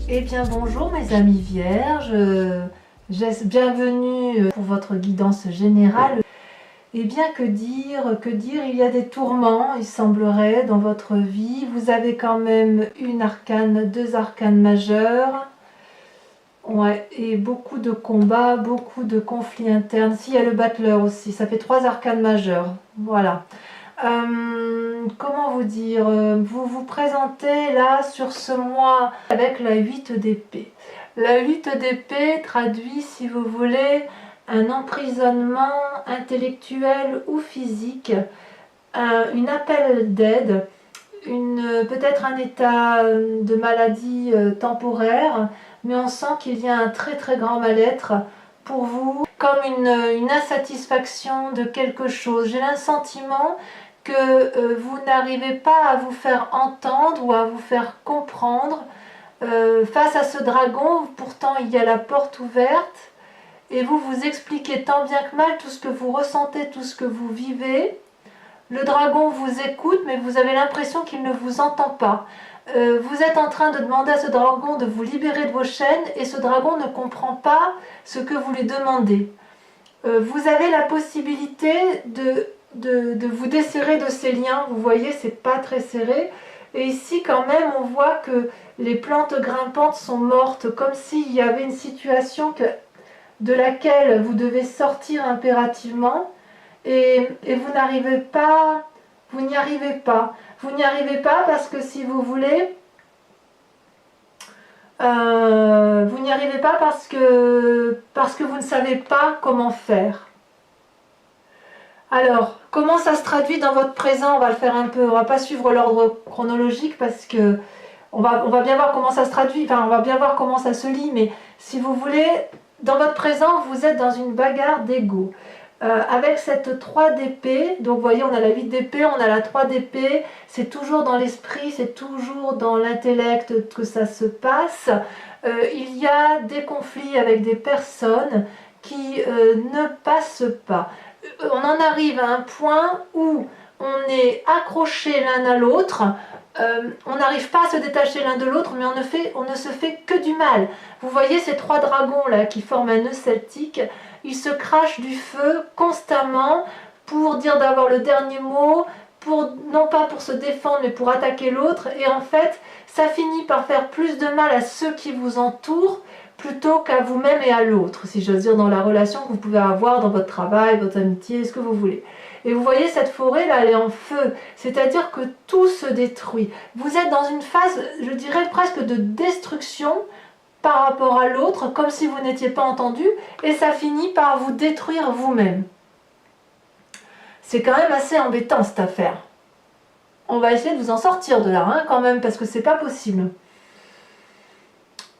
Eh bien bonjour mes amis vierges, bienvenue pour votre guidance générale. Eh bien que dire, il y a des tourments, il semblerait, dans votre vie. Vous avez quand même deux arcanes majeures. Ouais, et beaucoup de combats, beaucoup de conflits internes. Si, il y a le battleur aussi, ça fait 3 arcanes majeures. Voilà. Comment vous dire, vous vous présentez là sur ce mois avec la 8 d'épée. La 8 d'épée traduit, si vous voulez, un emprisonnement intellectuel ou physique, une appel d'aide, peut-être un état de maladie temporaire, mais on sent qu'il y a un très très grand mal-être pour vous, comme une insatisfaction de quelque chose. J'ai le sentiment que vous n'arrivez pas à vous faire entendre ou à vous faire comprendre face à ce dragon. Pourtant il y a la porte ouverte et vous vous expliquez tant bien que mal tout ce que vous ressentez, tout ce que vous vivez. Le dragon vous écoute, mais vous avez l'impression qu'il ne vous entend pas. Vous êtes en train de demander à ce dragon de vous libérer de vos chaînes et ce dragon ne comprend pas ce que vous lui demandez. Vous avez la possibilité de vous desserrer de ces liens. Vous voyez, c'est pas très serré. Et ici, quand même, on voit que les plantes grimpantes sont mortes, comme s'il y avait une situation de laquelle vous devez sortir impérativement. Et vous n'arrivez pas, vous n'y arrivez pas. Vous n'y arrivez pas parce que si vous voulez, vous n'y arrivez pas parce que vous ne savez pas comment faire. Alors, comment ça se traduit dans votre présent? On va le faire un peu, on va pas suivre l'ordre chronologique parce que on va bien voir comment ça se traduit, enfin on va bien voir comment ça se lit, mais si vous voulez, dans votre présent, vous êtes dans une bagarre d'ego. Avec cette 3 d'épée, donc vous voyez, on a la 8 d'épée, on a la 3 d'épée, c'est toujours dans l'esprit, c'est toujours dans l'intellect que ça se passe. Il y a des conflits avec des personnes qui ne passent pas. On en arrive à un point où on est accroché l'un à l'autre, on n'arrive pas à se détacher l'un de l'autre, mais on ne se fait que du mal. Vous voyez ces 3 dragons là qui forment un nœud celtique, ils se crachent du feu constamment pour dire d'avoir le dernier mot, non pas pour se défendre mais pour attaquer l'autre, et en fait ça finit par faire plus de mal à ceux qui vous entourent plutôt qu'à vous-même et à l'autre, si j'ose dire, dans la relation que vous pouvez avoir dans votre travail, votre amitié, ce que vous voulez. Et vous voyez cette forêt là, elle est en feu, c'est-à-dire que tout se détruit. Vous êtes dans une phase, je dirais presque de destruction par rapport à l'autre, comme si vous n'étiez pas entendu, et ça finit par vous détruire vous-même. C'est quand même assez embêtant cette affaire. On va essayer de vous en sortir de là, hein, quand même, parce que c'est pas possible.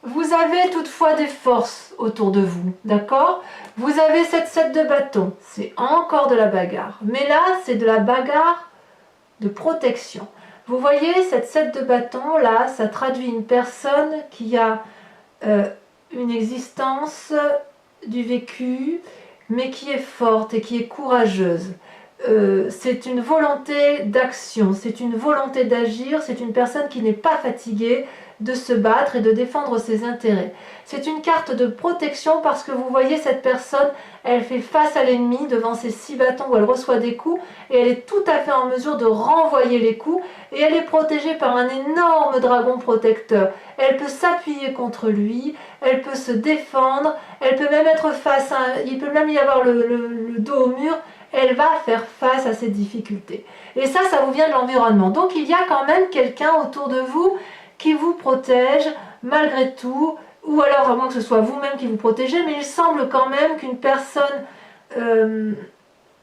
Vous avez toutefois des forces autour de vous, d'accord? Vous avez cette 7 de bâton, c'est encore de la bagarre. Mais là, c'est de la bagarre de protection. Vous voyez, cette 7 de bâton, là, ça traduit une personne qui a une existence du vécu, mais qui est forte et qui est courageuse. C'est une volonté d'action, c'est une volonté d'agir, c'est une personne qui n'est pas fatiguée de se battre et de défendre ses intérêts. C'est une carte de protection parce que vous voyez cette personne, elle fait face à l'ennemi devant ses 6 bâtons où elle reçoit des coups et elle est tout à fait en mesure de renvoyer les coups et elle est protégée par un énorme dragon protecteur. Elle peut s'appuyer contre lui, elle peut se défendre, elle peut même être face à... il peut même y avoir le dos au mur. Elle va faire face à ces difficultés. Et ça vous vient de l'environnement. Donc il y a quand même quelqu'un autour de vous qui vous protège malgré tout, ou alors à moins que ce soit vous-même qui vous protégez, mais il semble quand même qu'une personne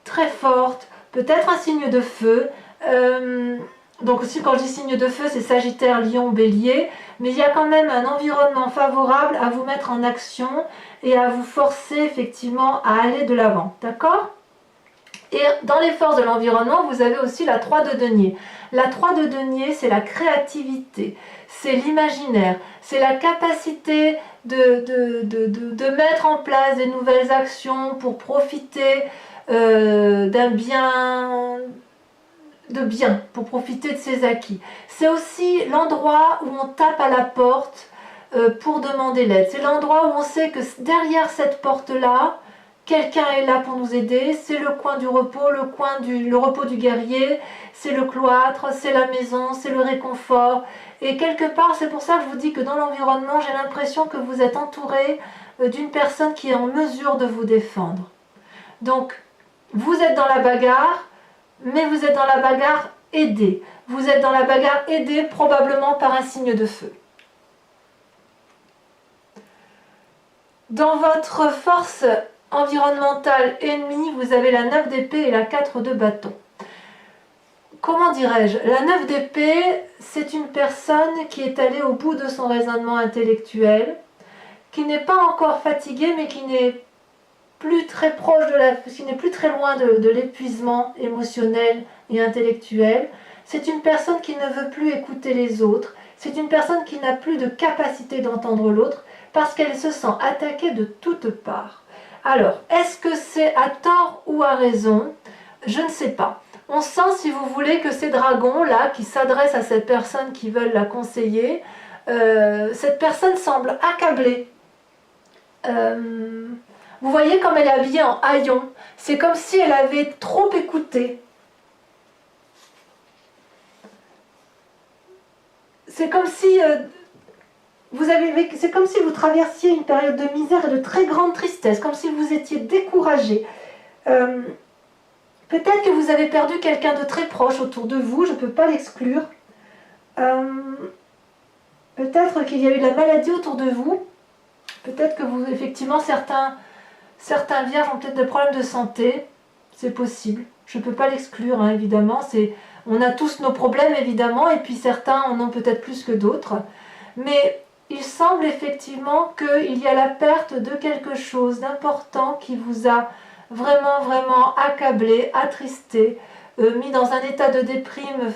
très forte, peut-être un signe de feu, donc aussi quand je dis signe de feu, c'est Sagittaire, Lion, Bélier, mais il y a quand même un environnement favorable à vous mettre en action et à vous forcer effectivement à aller de l'avant, d'accord ? Et dans les forces de l'environnement, vous avez aussi la 3 de denier. La 3 de denier, c'est la créativité, c'est l'imaginaire, c'est la capacité de mettre en place des nouvelles actions pour profiter d'un bien, pour profiter de ses acquis. C'est aussi l'endroit où on tape à la porte pour demander l'aide. C'est l'endroit où on sait que derrière cette porte-là, quelqu'un est là pour nous aider. C'est le coin du repos, le repos du guerrier, c'est le cloître, c'est la maison, c'est le réconfort. Et quelque part, c'est pour ça que je vous dis que dans l'environnement, j'ai l'impression que vous êtes entouré d'une personne qui est en mesure de vous défendre. Donc, vous êtes dans la bagarre, mais vous êtes dans la bagarre aidé. Vous êtes dans la bagarre aidé probablement par un signe de feu. Dans votre force environnementale ennemie, vous avez la 9 d'épée et la 4 de bâton. Comment dirais-je? La 9 d'épée, c'est une personne qui est allée au bout de son raisonnement intellectuel, qui n'est pas encore fatiguée, mais qui n'est plus très proche qui n'est plus très loin de l'épuisement émotionnel et intellectuel. C'est une personne qui ne veut plus écouter les autres. C'est une personne qui n'a plus de capacité d'entendre l'autre parce qu'elle se sent attaquée de toutes parts. Alors, est-ce que c'est à tort ou à raison? Je ne sais pas. On sent, si vous voulez, que ces dragons-là qui s'adressent à cette personne qui veulent la conseiller, cette personne semble accablée. Vous voyez comme elle est habillée en haillons. C'est comme si elle avait trop écouté. C'est comme si c'est comme si vous traversiez une période de misère et de très grande tristesse, comme si vous étiez découragé. Peut-être que vous avez perdu quelqu'un de très proche autour de vous, je ne peux pas l'exclure. Peut-être qu'il y a eu de la maladie autour de vous. Peut-être que vous, effectivement, certains vierges ont peut-être des problèmes de santé. C'est possible. Je ne peux pas l'exclure, hein, évidemment. On a tous nos problèmes, évidemment, et puis certains en ont peut-être plus que d'autres. Mais il semble effectivement qu'il y a la perte de quelque chose d'important qui vous a vraiment, vraiment accablé, attristé, mis dans un état de déprime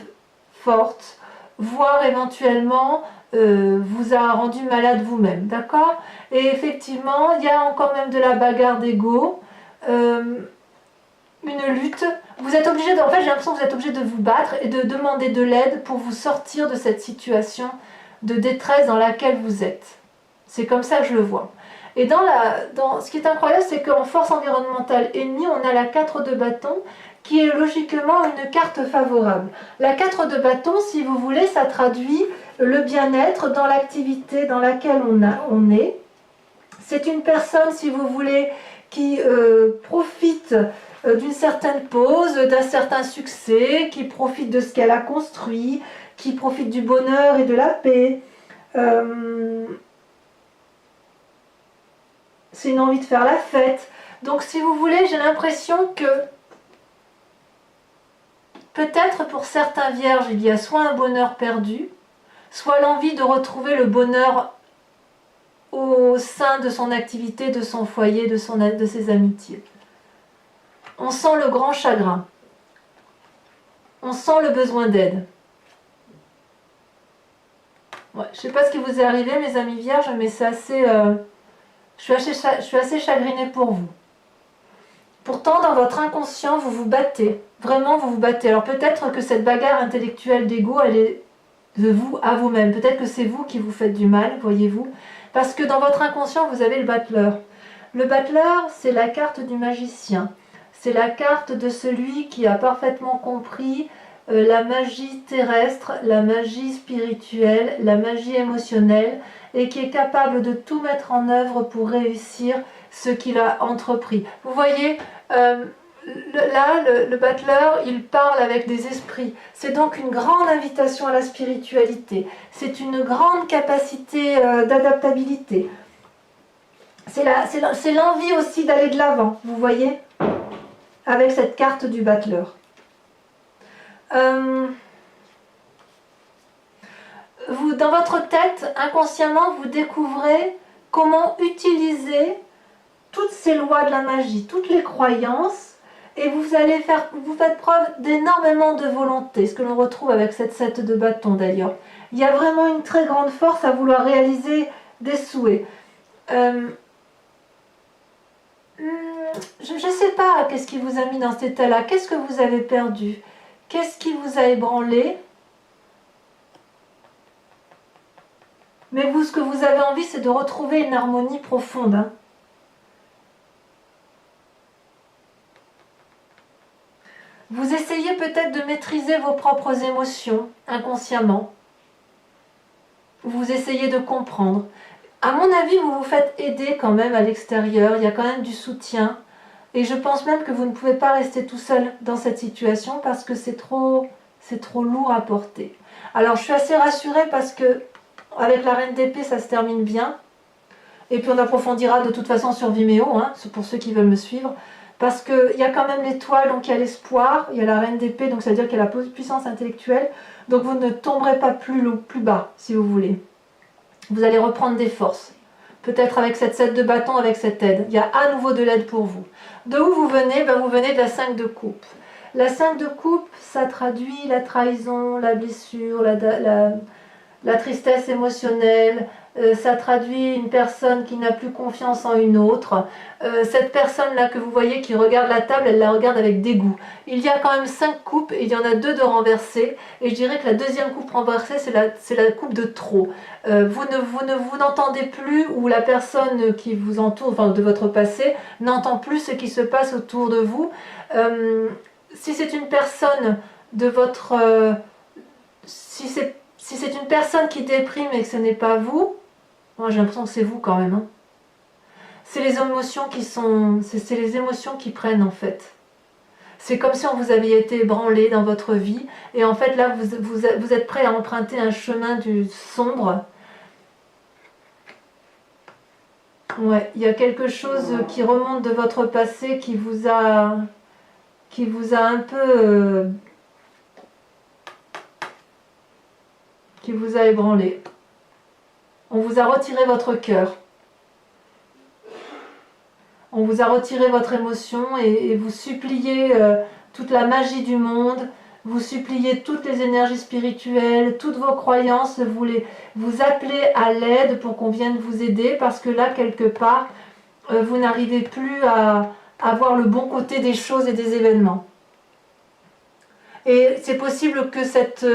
forte, voire éventuellement vous a rendu malade vous-même, d'accord? Et effectivement, il y a encore même de la bagarre d'ego, une lutte. Vous êtes obligé en fait, j'ai l'impression que vous êtes obligé de vous battre et de demander de l'aide pour vous sortir de cette situation de détresse dans laquelle vous êtes. C'est comme ça que je le vois. Et ce qui est incroyable, c'est qu'en force environnementale ennemie, on a la 4 de bâton, qui est logiquement une carte favorable. La 4 de bâton, si vous voulez, ça traduit le bien-être dans l'activité dans laquelle on est. C'est une personne, si vous voulez, qui profite d'une certaine pause, d'un certain succès, qui profite de ce qu'elle a construit, qui profite du bonheur et de la paix. C'est une envie de faire la fête. Donc si vous voulez, j'ai l'impression que peut-être pour certains vierges, il y a soit un bonheur perdu, soit l'envie de retrouver le bonheur au sein de son activité, de son foyer, de ses amitiés. On sent le grand chagrin. On sent le besoin d'aide. Ouais, je ne sais pas ce qui vous est arrivé, mes amis vierges, mais c'est assez... je suis assez chagrinée pour vous. Pourtant, dans votre inconscient, vous vous battez. Vraiment, vous vous battez. Alors peut-être que cette bagarre intellectuelle d'ego, elle est de vous à vous-même. Peut-être que c'est vous qui vous faites du mal, voyez-vous. Parce que dans votre inconscient, vous avez le battleur. Le battleur, c'est la carte du magicien. C'est la carte de celui qui a parfaitement compris la magie terrestre, la magie spirituelle, la magie émotionnelle, et qui est capable de tout mettre en œuvre pour réussir ce qu'il a entrepris. Vous voyez, le battleur, il parle avec des esprits. C'est donc une grande invitation à la spiritualité. C'est une grande capacité d'adaptabilité. C'est l'envie aussi d'aller de l'avant, vous voyez, avec cette carte du battleur. Dans votre tête, inconsciemment, vous découvrez comment utiliser toutes ces lois de la magie, toutes les croyances, et vous faites preuve d'énormément de volonté, ce que l'on retrouve avec cette 7 de bâton d'ailleurs. Il y a vraiment une très grande force à vouloir réaliser des souhaits. Je ne sais pas qu'est-ce qui vous a mis dans cet état-là. Qu'est-ce que vous avez perdu? Qu'est-ce qui vous a ébranlé? Mais vous, ce que vous avez envie, c'est de retrouver une harmonie profonde. Hein. Vous essayez peut-être de maîtriser vos propres émotions inconsciemment. Vous essayez de comprendre. À mon avis, vous vous faites aider quand même à l'extérieur. Il y a quand même du soutien. Et je pense même que vous ne pouvez pas rester tout seul dans cette situation parce que c'est trop lourd à porter. Alors je suis assez rassurée parce que avec la reine d'épée, ça se termine bien. Et puis on approfondira de toute façon sur Vimeo, hein, pour ceux qui veulent me suivre. Parce qu'il y a quand même l'étoile, donc il y a l'espoir, il y a la reine d'épée, donc ça veut dire qu'il y a la puissance intellectuelle. Donc vous ne tomberez pas plus bas, si vous voulez. Vous allez reprendre des forces. Peut-être avec cette 7 de bâton, avec cette aide. Il y a à nouveau de l'aide pour vous. De où vous venez? Vous venez de la 5 de coupe. La 5 de coupe, ça traduit la trahison, la blessure, la tristesse émotionnelle, ça traduit une personne qui n'a plus confiance en une autre. Cette personne-là que vous voyez qui regarde la table, elle la regarde avec dégoût. Il y a quand même 5 coupes et il y en a 2 de renversées. Et je dirais que la deuxième coupe renversée, c'est la coupe de trop. Vous n'entendez plus, ou la personne qui vous entoure, enfin de votre passé, n'entend plus ce qui se passe autour de vous. Si c'est une personne de votre... si c'est une personne qui déprime et que ce n'est pas vous, moi j'ai l'impression que c'est vous quand même. Hein. C'est les émotions qui sont... C'est les émotions qui prennent en fait. C'est comme si on vous avait été ébranlé dans votre vie. Et en fait là, vous êtes prêt à emprunter un chemin du sombre. Ouais, il y a quelque chose qui remonte de votre passé qui vous a un peu... qui vous a ébranlé. On vous a retiré votre cœur. On vous a retiré votre émotion et vous suppliez toute la magie du monde, vous suppliez toutes les énergies spirituelles, toutes vos croyances, vous appelez à l'aide pour qu'on vienne vous aider parce que là, quelque part, vous n'arrivez plus à voir le bon côté des choses et des événements. Et c'est possible que cette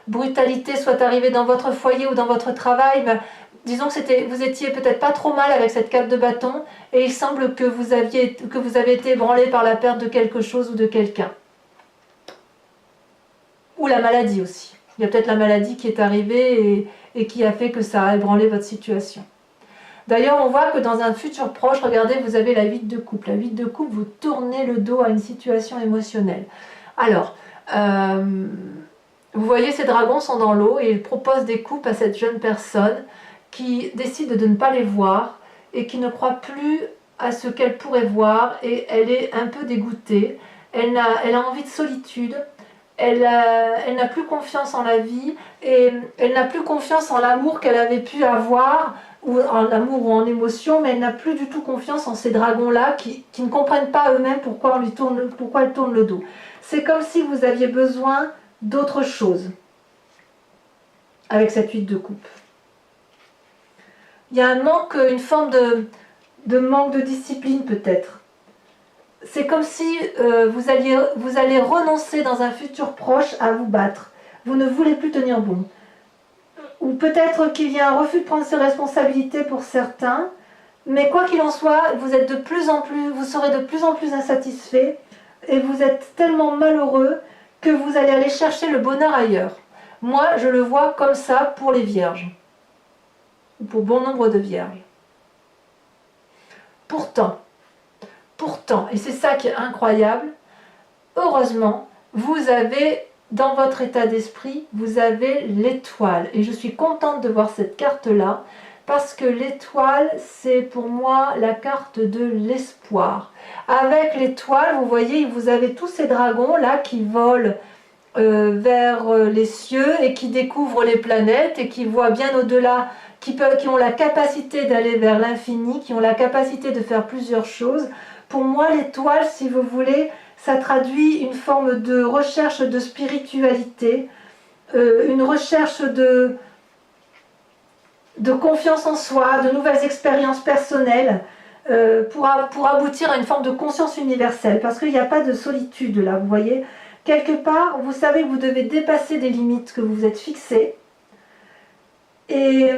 brutalité soit arrivée dans votre foyer ou dans votre travail. Disons que vous étiez peut-être pas trop mal avec cette 4 de bâton et il semble que vous avez été ébranlé par la perte de quelque chose ou de quelqu'un. Ou la maladie aussi. Il y a peut-être la maladie qui est arrivée et qui a fait que ça a ébranlé votre situation. D'ailleurs, on voit que dans un futur proche, regardez, vous avez la 8 de coupe. La 8 de coupe, vous tournez le dos à une situation émotionnelle. Alors, vous voyez, ces dragons sont dans l'eau et ils proposent des coupes à cette jeune personne qui décide de ne pas les voir et qui ne croit plus à ce qu'elle pourrait voir et elle est un peu dégoûtée. Elle a envie de solitude, elle n'a plus confiance en la vie et elle n'a plus confiance en l'amour qu'elle avait pu avoir, ou en amour ou en émotion, mais elle n'a plus du tout confiance en ces dragons-là qui ne comprennent pas eux-mêmes pourquoi elle tourne le dos. C'est comme si vous aviez besoin d'autre chose avec cette 8 de coupe. Il y a un manque, une forme de manque de discipline peut-être. C'est comme si vous allez renoncer dans un futur proche à vous battre. Vous ne voulez plus tenir bon. Ou peut-être qu'il y a un refus de prendre ses responsabilités pour certains. Mais quoi qu'il en soit, vous serez de plus en plus insatisfait. Et vous êtes tellement malheureux que vous allez aller chercher le bonheur ailleurs. Moi, je le vois comme ça pour les vierges. Ou pour bon nombre de vierges. Pourtant, et c'est ça qui est incroyable, heureusement, vous avez, dans votre état d'esprit, vous avez l'étoile. Et je suis contente de voir cette carte-là, parce que l'étoile, c'est pour moi la carte de l'espoir. Avec l'étoile, vous voyez, vous avez tous ces dragons-là qui volent vers les cieux et qui découvrent les planètes et qui voient bien au-delà, qui ont la capacité d'aller vers l'infini, qui ont la capacité de faire plusieurs choses. Pour moi, l'étoile, si vous voulez, ça traduit une forme de recherche de spiritualité, une recherche de confiance en soi, de nouvelles expériences personnelles, pour aboutir à une forme de conscience universelle, parce qu'il n'y a pas de solitude là, vous voyez. Quelque part, vous savez que vous devez dépasser des limites que vous vous êtes fixées, et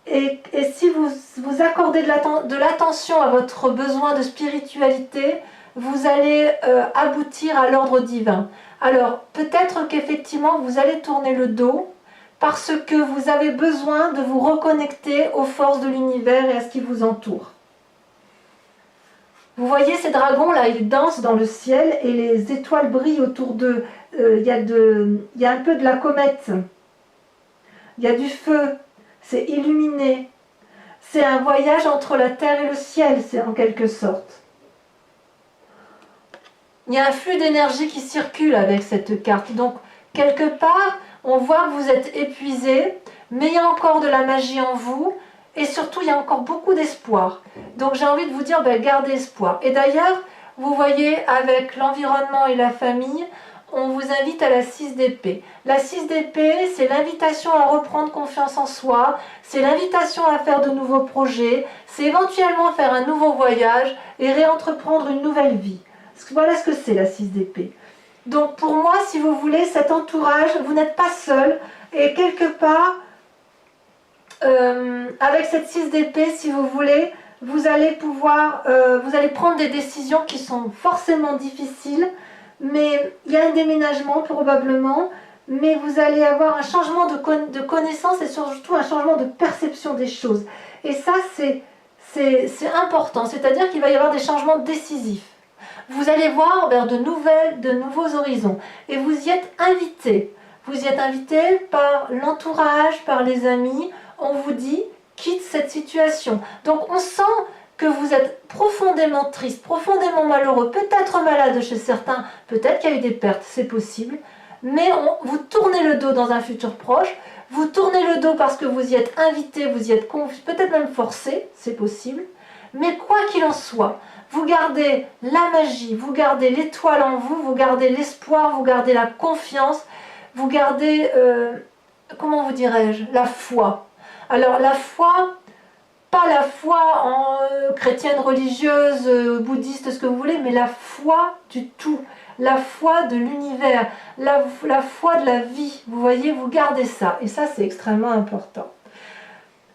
Et si vous accordez de l'attention à votre besoin de spiritualité, vous allez aboutir à l'ordre divin. Alors, peut-être qu'effectivement, vous allez tourner le dos parce que vous avez besoin de vous reconnecter aux forces de l'univers et à ce qui vous entoure. Vous voyez ces dragons-là, ils dansent dans le ciel et les étoiles brillent autour d'eux. Il y a un peu de la comète. Il y a du feu. C'est illuminé. C'est un voyage entre la terre et le ciel, c'est en quelque sorte. Il y a un flux d'énergie qui circule avec cette carte. Donc, quelque part, on voit que vous êtes épuisé, mais il y a encore de la magie en vous. Et surtout, il y a encore beaucoup d'espoir. Donc j'ai envie de vous dire, gardez espoir. Et d'ailleurs, vous voyez, avec l'environnement et la famille, on vous invite à la 6 d'épée. La 6 d'épée, c'est l'invitation à reprendre confiance en soi, c'est l'invitation à faire de nouveaux projets, c'est éventuellement faire un nouveau voyage et réentreprendre une nouvelle vie. Voilà ce que c'est la 6 d'épée. Donc pour moi, si vous voulez, cet entourage, vous n'êtes pas seul. Et quelque part, avec cette 6 d'épée, si vous voulez, vous allez pouvoir, vous allez prendre des décisions qui sont forcément difficiles, mais il y a un déménagement probablement, mais vous allez avoir un changement de connaissance et surtout un changement de perception des choses. Et ça, c'est important, c'est-à-dire qu'il va y avoir des changements décisifs. Vous allez voir vers de nouveaux horizons et vous y êtes invité. Vous y êtes invité par l'entourage, par les amis. On vous dit, quitte cette situation. Donc on sent que vous êtes profondément triste, profondément malheureux, peut-être malade chez certains, peut-être qu'il y a eu des pertes, c'est possible, mais vous tournez le dos dans un futur proche, vous tournez le dos parce que vous y êtes invité, vous y êtes peut-être même forcé, c'est possible, mais quoi qu'il en soit, vous gardez la magie, vous gardez l'étoile en vous, vous gardez l'espoir, vous gardez la confiance, vous gardez, comment vous dirais-je, la foi. Alors la foi, pas la foi en chrétienne, religieuse, bouddhiste, ce que vous voulez, mais la foi du tout, la foi de l'univers, la foi de la vie. Vous voyez, vous gardez ça, et ça c'est extrêmement important.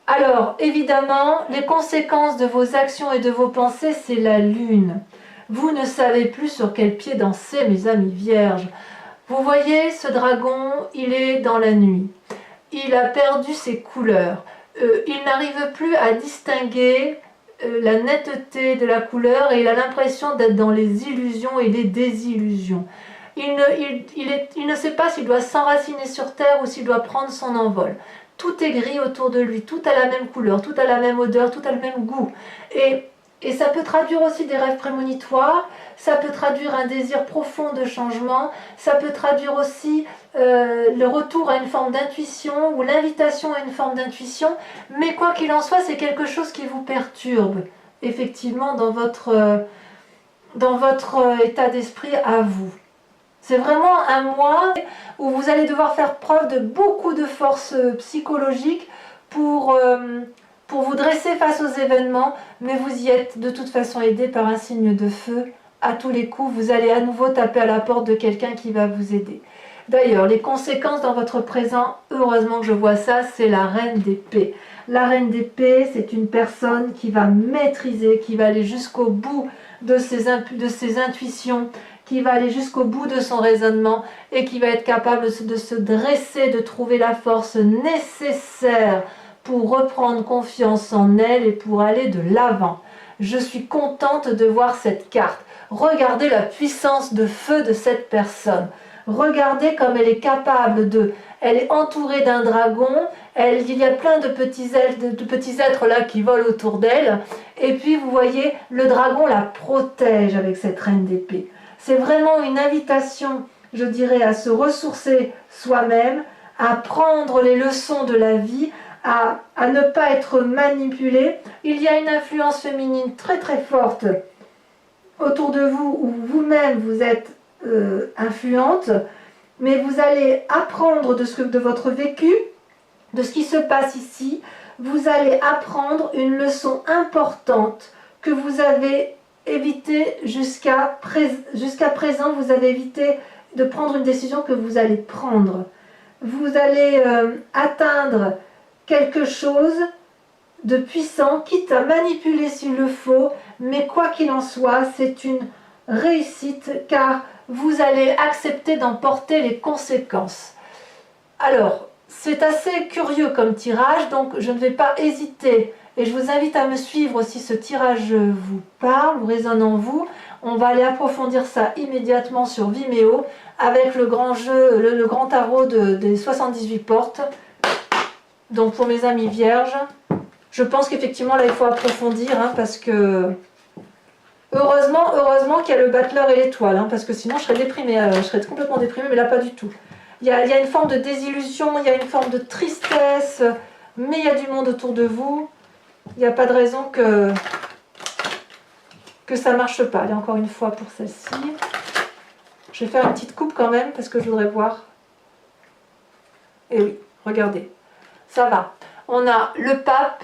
Alors, évidemment, les conséquences de vos actions et de vos pensées, c'est la lune. Vous ne savez plus sur quel pied danser, mes amis vierges. Vous voyez, ce dragon, il est dans la nuit. Il a perdu ses couleurs. Il n'arrive plus à distinguer la netteté de la couleur et il a l'impression d'être dans les illusions et les désillusions. Il ne sait pas s'il doit s'enraciner sur terre ou s'il doit prendre son envol. Tout est gris autour de lui, tout a la même couleur, tout a la même odeur, tout a le même goût. Et ça peut traduire aussi des rêves prémonitoires, ça peut traduire un désir profond de changement, ça peut traduire aussi le retour à une forme d'intuition ou l'invitation à une forme d'intuition, mais quoi qu'il en soit, c'est quelque chose qui vous perturbe, effectivement, dans votre état d'esprit à vous. C'est vraiment un mois où vous allez devoir faire preuve de beaucoup de force psychologique pour vous dresser face aux événements, mais vous y êtes de toute façon aidé par un signe de feu. À tous les coups, vous allez à nouveau taper à la porte de quelqu'un qui va vous aider. D'ailleurs, les conséquences dans votre présent, heureusement que je vois ça, c'est la reine d'épée. La reine d'épée, c'est une personne qui va maîtriser, qui va aller jusqu'au bout de ses intuitions, qui va aller jusqu'au bout de son raisonnement et qui va être capable de se dresser, de trouver la force nécessaire pour reprendre confiance en elle et pour aller de l'avant. Je suis contente de voir cette carte. Regardez la puissance de feu de cette personne. Regardez comme elle est capable de... Elle est entourée d'un dragon, il y a plein de petits êtres là qui volent autour d'elle. Et puis vous voyez, le dragon la protège avec cette reine d'épée. C'est vraiment une invitation, je dirais, à se ressourcer soi-même, à prendre les leçons de la vie, à ne pas être manipulé. Il y a une influence féminine très très forte autour de vous, où vous-même vous êtes influente, mais vous allez apprendre de votre vécu, de ce qui se passe ici. Vous allez apprendre une leçon importante que vous avez évité jusqu'à présent. Vous avez évité de prendre une décision que vous allez prendre. Vous allez atteindre quelque chose de puissant, quitte à manipuler s'il le faut, mais quoi qu'il en soit, c'est une réussite car vous allez accepter d'en porter les conséquences. Alors, c'est assez curieux comme tirage, donc je ne vais pas hésiter et je vous invite à me suivre si ce tirage vous parle ou résonne en vous. On va aller approfondir ça immédiatement sur Vimeo avec le grand jeu, le grand tarot des 78 portes. Donc pour mes amis vierges, je pense qu'effectivement là il faut approfondir hein, parce que heureusement qu'il y a le battleur et l'étoile hein, parce que sinon je serais déprimée, je serais complètement déprimée, mais là pas du tout. Il y a une forme de désillusion, il y a une forme de tristesse, mais il y a du monde autour de vous. Il n'y a pas de raison que ça ne marche pas. Allez, encore une fois pour celle-ci. Je vais faire une petite coupe quand même parce que je voudrais voir. Et oui, regardez. Ça va. On a le pape,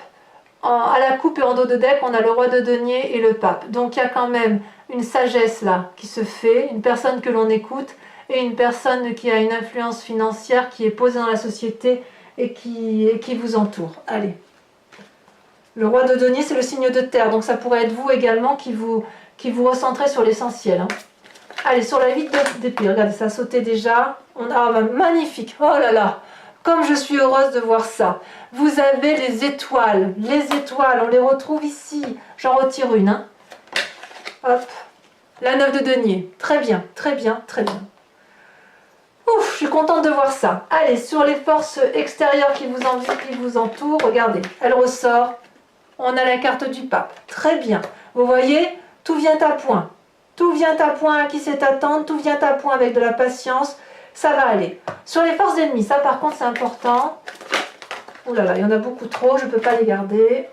à la coupe et en dos de deck, on a le roi de denier et le pape. Donc il y a quand même une sagesse là qui se fait, une personne que l'on écoute et une personne qui a une influence financière qui est posée dans la société et qui vous entoure. Allez. Le roi de denier, c'est le signe de terre, donc ça pourrait être vous également qui vous recentrez sur l'essentiel. Hein. Allez, sur la 8 d'épée, regardez, ça a sauté déjà. On a magnifique, oh là là, comme je suis heureuse de voir ça. Vous avez les étoiles, on les retrouve ici. J'en retire une. Hein. Hop, la 9 de denier, très bien, très bien, très bien. Ouf, je suis contente de voir ça. Allez, sur les forces extérieures qui vous entourent, regardez, elle ressort. On a la carte du pape. Très bien. Vous voyez, tout vient à point. Tout vient à point à qui sait attendre, tout vient à point avec de la patience. Ça va aller. Sur les forces ennemies, ça par contre c'est important. Ouh là là, il y en a beaucoup trop, je ne peux pas les garder.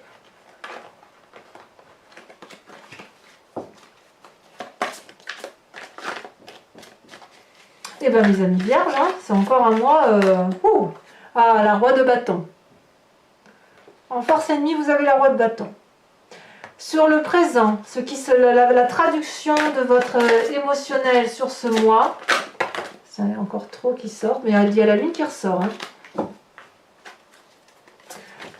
Eh bien mes amis vierges, hein, c'est encore à moi. Ah, la roi de bâton. En force ennemie, vous avez la roi de bâton. Sur le présent, la traduction de votre émotionnel sur ce mois, c'est encore trop qui sort, mais il y a la lune qui ressort. Hein.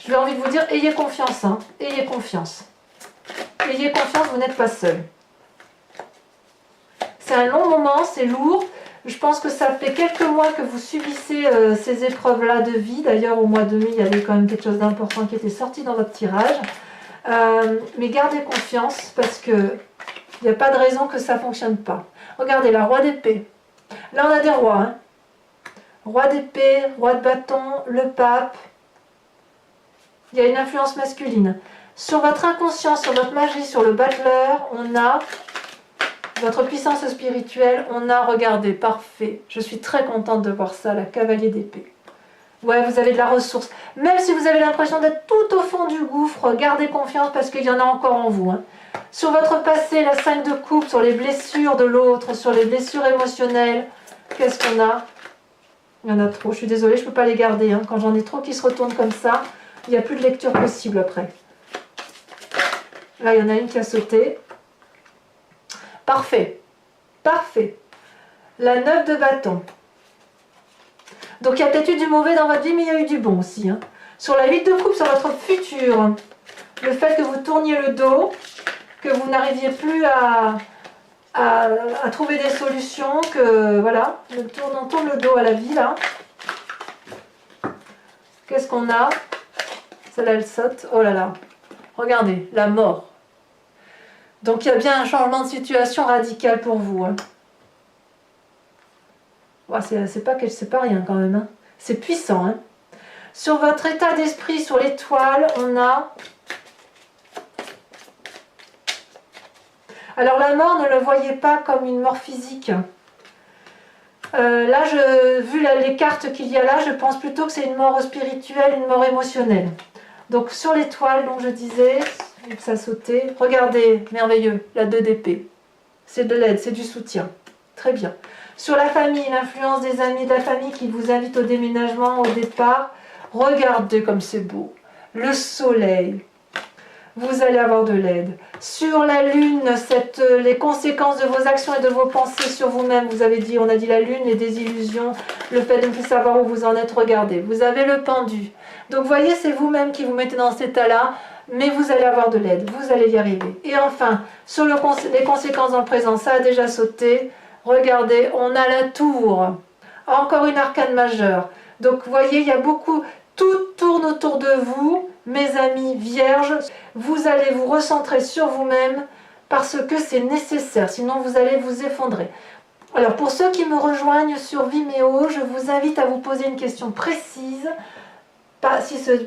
J'ai envie de vous dire, ayez confiance. Hein, ayez confiance. Ayez confiance, vous n'êtes pas seul. C'est un long moment, c'est lourd. Je pense que ça fait quelques mois que vous subissez ces épreuves-là de vie. D'ailleurs, au mois de mai, il y avait quand même quelque chose d'important qui était sorti dans votre tirage. Mais gardez confiance parce qu'il n'y a pas de raison que ça ne fonctionne pas. Regardez, la roi d'épée. Là, on a des rois. Hein. Roi d'épée, roi de bâton, le pape. Il y a une influence masculine. Sur votre inconscient, sur votre magie, sur le battleur, on a... Votre puissance spirituelle, on a regardé, parfait. Je suis très contente de voir ça, la cavalier d'épée. Ouais, vous avez de la ressource. Même si vous avez l'impression d'être tout au fond du gouffre, gardez confiance parce qu'il y en a encore en vous. Hein. Sur votre passé, la 5 de coupe, sur les blessures de l'autre, sur les blessures émotionnelles, qu'est-ce qu'on a? Il y en a trop, je suis désolée, je ne peux pas les garder. Hein. Quand j'en ai trop qui se retournent comme ça, il n'y a plus de lecture possible après. Là, il y en a une qui a sauté. Parfait, parfait. La 9 de bâton. Donc il y a peut-être eu du mauvais dans votre vie, mais il y a eu du bon aussi. Hein. Sur la 8 de coupe, sur votre futur, le fait que vous tourniez le dos, que vous n'arriviez plus à trouver des solutions, que voilà, on tourne le dos à la vie là. Qu'est-ce qu'on a? Celle-là, elle saute. Oh là là. Regardez, la mort. Donc il y a bien un changement de situation radical pour vous. Hein. Ouais, c'est pas rien quand même. Hein. C'est puissant. Hein. Sur votre état d'esprit, sur l'étoile, on a... Alors la mort, ne le voyez pas comme une mort physique. Là, vu les cartes qu'il y a là, je pense plutôt que c'est une mort spirituelle, une mort émotionnelle. Donc sur l'étoile, dont je disais... ça sautait. Regardez, merveilleux, la 2 d'épée. C'est de l'aide, c'est du soutien. Très bien. Sur la famille, l'influence des amis de la famille qui vous invitent au déménagement, au départ. Regardez comme c'est beau. Le soleil. Vous allez avoir de l'aide. Sur la lune, les conséquences de vos actions et de vos pensées sur vous-même. Vous avez dit, on a dit la lune, les désillusions, le fait de ne plus savoir où vous en êtes. Regardez, vous avez le pendu. Donc vous voyez, c'est vous-même qui vous mettez dans cet état-là, mais vous allez avoir de l'aide, vous allez y arriver. Et enfin, sur les conséquences dans le présent, ça a déjà sauté. Regardez, on a la tour, encore une arcane majeure. Donc vous voyez, il y a beaucoup, tout tourne autour de vous, mes amis vierges. Vous allez vous recentrer sur vous-même parce que c'est nécessaire, sinon vous allez vous effondrer. Alors pour ceux qui me rejoignent sur Vimeo, je vous invite à vous poser une question précise,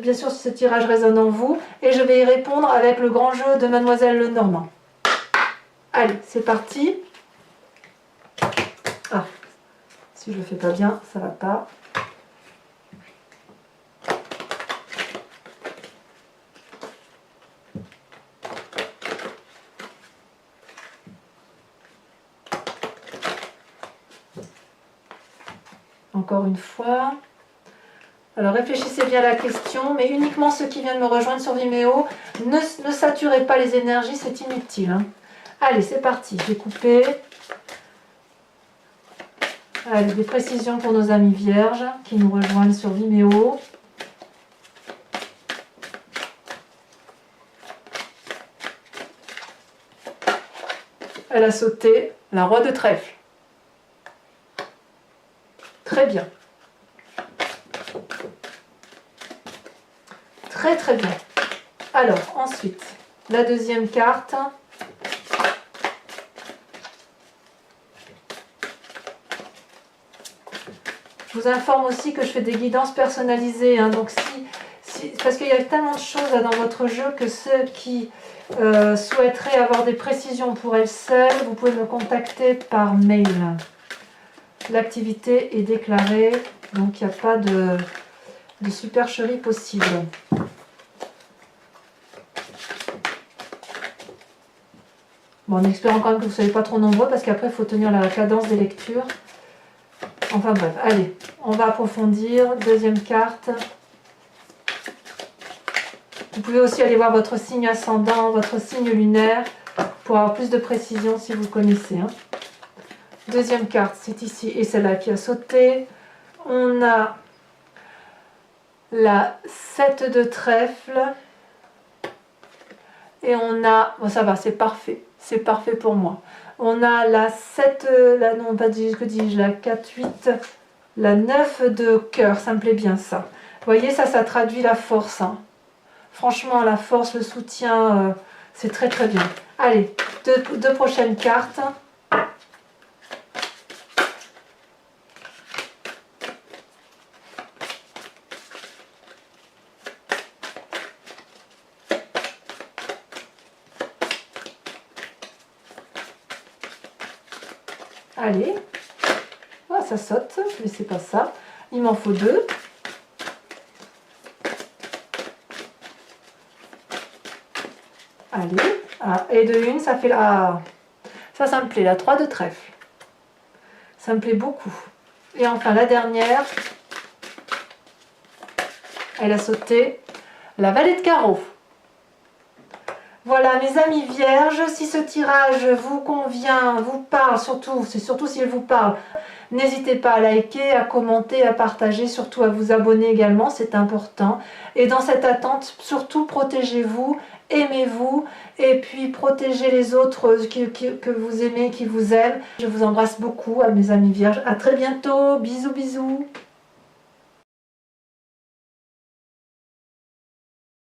bien sûr si ce tirage résonne en vous, et je vais y répondre avec le grand jeu de Mademoiselle Lenormand. Allez, c'est parti. Ah, si je le fais pas bien, ça va pas. Encore une fois. Alors réfléchissez bien à la question, mais uniquement ceux qui viennent me rejoindre sur Vimeo, ne saturez pas les énergies, c'est inutile. Hein. Allez, c'est parti, j'ai coupé. Allez, des précisions pour nos amis vierges qui nous rejoignent sur Vimeo. Elle a sauté la roi de trèfle. Très bien. Très très bien. Alors, ensuite, la deuxième carte. Je vous informe aussi que je fais des guidances personnalisées. Hein, donc parce qu'il y a tellement de choses là, dans votre jeu que ceux qui souhaiteraient avoir des précisions pour elles seules, vous pouvez me contacter par mail. L'activité est déclarée, donc il n'y a pas de supercherie possible. Bon, en espérant quand même que vous ne soyez pas trop nombreux, parce qu'après il faut tenir la cadence des lectures. Enfin bref, allez, on va approfondir. Deuxième carte. Vous pouvez aussi aller voir votre signe ascendant, votre signe lunaire, pour avoir plus de précision si vous connaissez. Hein. Deuxième carte, c'est ici, et celle-là qui a sauté. On a la 7 de trèfle. Et on a, bon ça va, c'est parfait pour moi. On a la 7, non pas que dis-je, la 4, 8, la 9 de cœur, ça me plaît bien ça. Vous voyez, ça traduit la force. Hein. Franchement, la force, le soutien, c'est très très bien. Allez, deux prochaines cartes. Allez, ah, ça saute, mais c'est pas ça. Il m'en faut 2. Allez, ah, et de une, ça fait la... Ah, ça me plaît, la 3 de trèfle. Ça me plaît beaucoup. Et enfin, la dernière, elle a sauté, la vallée de carreaux. Voilà mes amis vierges, si ce tirage vous convient, vous parle, c'est surtout s'il vous parle, n'hésitez pas à liker, à commenter, à partager, surtout à vous abonner également, c'est important. Et dans cette attente, surtout protégez-vous, aimez-vous, et puis protégez les autres que vous aimez, qui vous aiment. Je vous embrasse beaucoup à mes amis vierges, à très bientôt, bisous bisous.